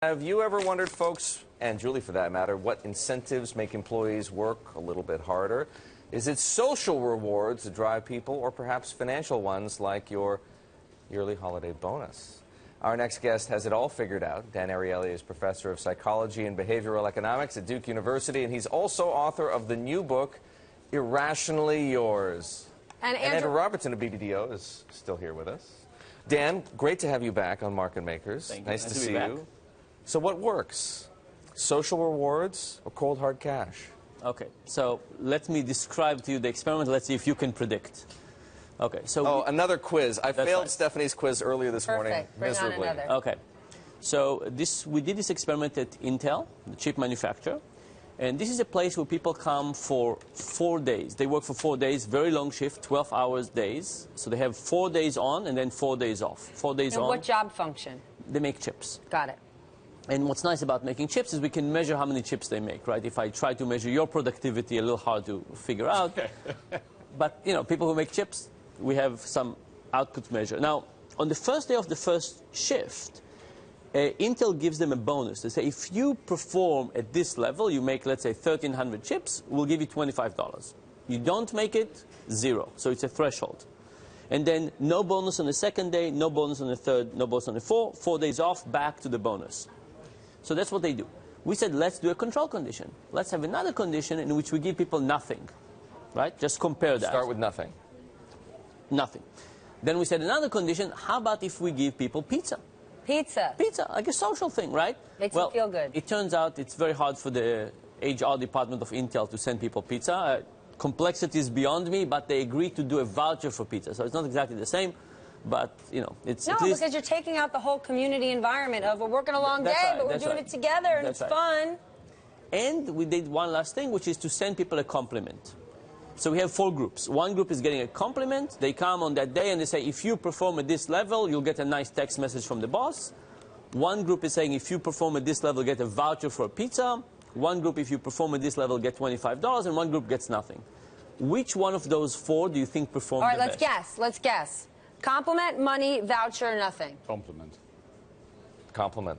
Have you ever wondered, folks, and Julie for that matter, what incentives make employees work a little bit harder? Is it social rewards that drive people, or perhaps financial ones like your yearly holiday bonus? Our next guest has it all figured out. Dan Ariely is professor of psychology and behavioral economics at Duke University, and he's also author of the new book, Irrationally Yours. And Andrew Robertson of BBDO is still here with us. Dan, great to have you back on Market Makers. Thank you. Nice to see back. you. So what works? Social rewards or cold hard cash? Okay, so let me describe to you the experiment. Let's see if you can predict. Okay, so another quiz. I failed right. Stephanie's quiz earlier this morning miserably. Okay, so we did this experiment at Intel, the chip manufacturer, and this is a place where people come for 4 days. They work for 4 days, very long shift, 12 hours days. So they have 4 days on and then 4 days off. 4 days on. And what job function? They make chips. Got it. And what's nice about making chips is we can measure how many chips they make, right? If I try to measure your productivity, a little hard to figure out. But, you know, people who make chips, we have some output measure. Now, on the first day of the first shift, Intel gives them a bonus. They say, if you perform at this level, you make, let's say, 1,300 chips, we'll give you $25. You don't make it, zero. So it's a threshold. And then no bonus on the second day, no bonus on the third, no bonus on the fourth. 4 days off, back to the bonus. So that's what they do. We said, let's do a control condition. Let's have another condition in which we give people nothing, right? Just compare that. Start with nothing. Nothing. Then we said another condition, how about if we give people pizza? Pizza. Pizza, like a social thing, right? Makes you feel good. It turns out it's very hard for the HR department of Intel to send people pizza. Complexity is beyond me, but they agreed to do a voucher for pizza. So it's not exactly the same. But, you know, it's no, at least... because you're taking out the whole community environment of we're working a long day, but we're doing it together, and it's fun. And we did one last thing, which is to send people a compliment. So we have 4 groups. One group is getting a compliment. They come on that day and they say, if you perform at this level, you'll get a nice text message from the boss. One group is saying, if you perform at this level, get a voucher for a pizza. One group, if you perform at this level, get $25. And one group gets nothing. Which one of those 4 do you think performed the best? All right, let's guess. Let's guess. Compliment, money, voucher, nothing. Compliment. Compliment.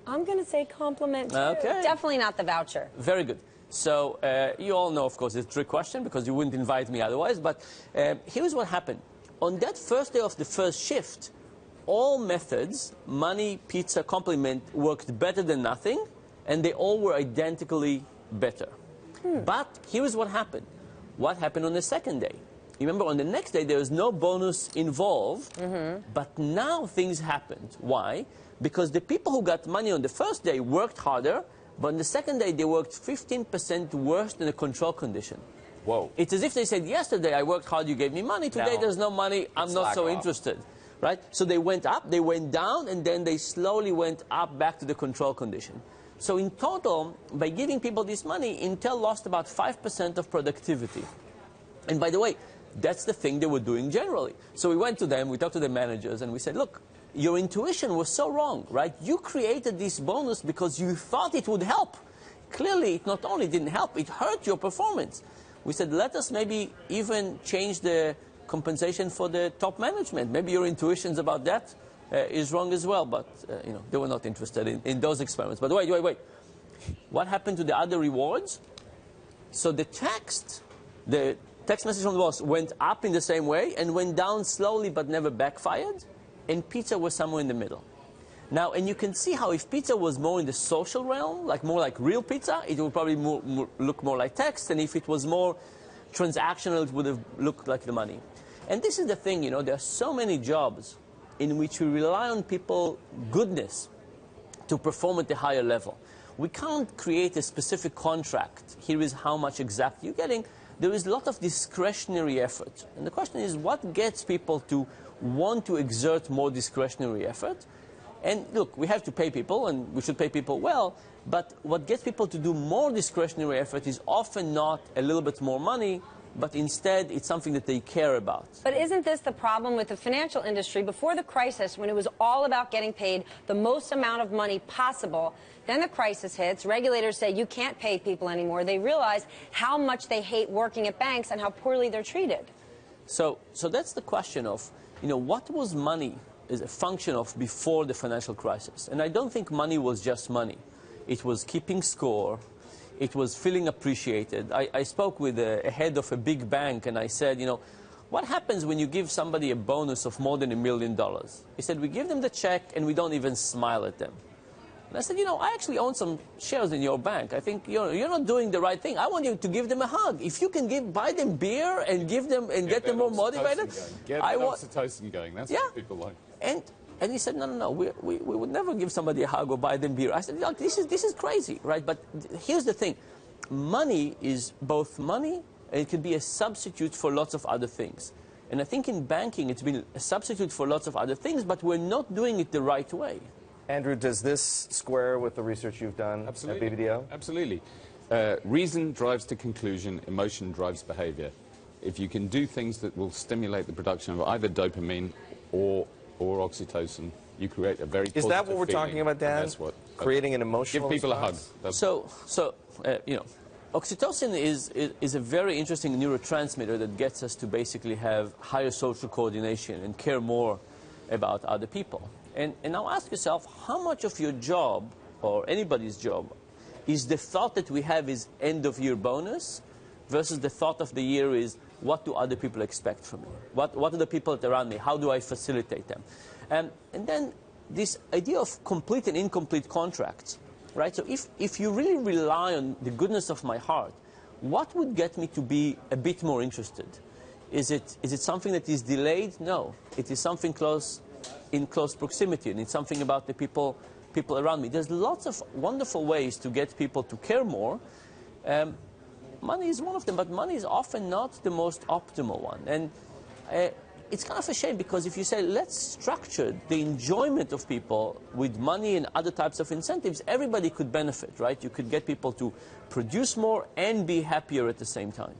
I'm going to say compliment, too. Okay. Definitely not the voucher. Very good. So you all know, of course, it's a trick question because you wouldn't invite me otherwise. But here's what happened. On that first day of the first shift, all methods, money, pizza, compliment, worked better than nothing. And they all were identically better. But here's what happened. What happened on the second day? Remember, on the next day, there was no bonus involved, but now things happened. Why? Because the people who got money on the first day worked harder, but on the second day, they worked 15% worse than a control condition. Whoa. It's as if they said, yesterday, I worked hard, you gave me money. Today, there's no money, I'm not so interested. Right? So they went up, they went down, and then they slowly went up back to the control condition. So in total, by giving people this money, Intel lost about 5% of productivity. And by the way, that's the thing they were doing generally. So we went to them, we talked to the managers, and we said, look, your intuition was so wrong, right? You created this bonus because you thought it would help. Clearly, it not only didn't help, it hurt your performance. We said, let us maybe even change the compensation for the top management. Maybe your intuitions about that is wrong as well. But, you know, they were not interested in those experiments. But wait. What happened to the other rewards? So the text message from the boss went up in the same way and went down slowly but never backfired, and pizza was somewhere in the middle. Now, and you can see how if pizza was more in the social realm, like more like real pizza, it would probably look more like text, and if it was more transactional, it would have looked like the money. And this is the thing, you know, there are so many jobs in which we rely on people's goodness to perform at the higher level. We can't create a specific contract. Here is how much exactly you're getting. There is a lot of discretionary effort. And the question is, what gets people to want to exert more discretionary effort? And look, we have to pay people, and we should pay people well, but what gets people to do more discretionary effort is often not a little bit more money, but instead it's something that they care about. But isn't this the problem with the financial industry? Before the crisis, when it was all about getting paid the most amount of money possible, then the crisis hits, regulators say you can't pay people anymore. They realize how much they hate working at banks and how poorly they're treated. So that's the question of, you know, what was money is a function of before the financial crisis. And I don't think money was just money. It was keeping score. It was feeling appreciated. I spoke with a head of a big bank, and I said, you know, what happens when you give somebody a bonus of more than $1 million? He said, we give them the check, and we don't even smile at them. And I said, you know, I actually own some shares in your bank. I think you're not doing the right thing. I want you to give them a hug. If you can buy them beer and give them and get them more motivated, get oxytocin going. That's what people like. And he said, no, we would never give somebody a hug or buy them beer. I said, look, this is crazy, right? But here's the thing. Money is both money, and it can be a substitute for lots of other things. And I think in banking, it's been a substitute for lots of other things, but we're not doing it the right way. Andrew, does this square with the research you've done at BBDO? Absolutely. Reason drives to conclusion, emotion drives behavior. If you can do things that will stimulate the production of either dopamine or oxytocin, you create a very positive Is that what we're feeling. talking about, Dan? That's what. Creating an emotional Give people response? a hug. So you know, oxytocin is a very interesting neurotransmitter that gets us to basically have higher social coordination and care more about other people. And now ask yourself, how much of your job, or anybody's job, is the thought that we have is end-of-year bonus versus the thought of the year is, what do other people expect from me? What are the people around me? How do I facilitate them? And then this idea of complete and incomplete contracts, right? So if you really rely on the goodness of my heart, what would get me to be a bit more interested? Is it something that is delayed? No. It is something in close proximity, and it's something about the people around me. There's lots of wonderful ways to get people to care more. Money is one of them, but money is often not the most optimal one. And it's kind of a shame, because if you say, let's structure the enjoyment of people with money and other types of incentives, everybody could benefit, right? You could get people to produce more and be happier at the same time.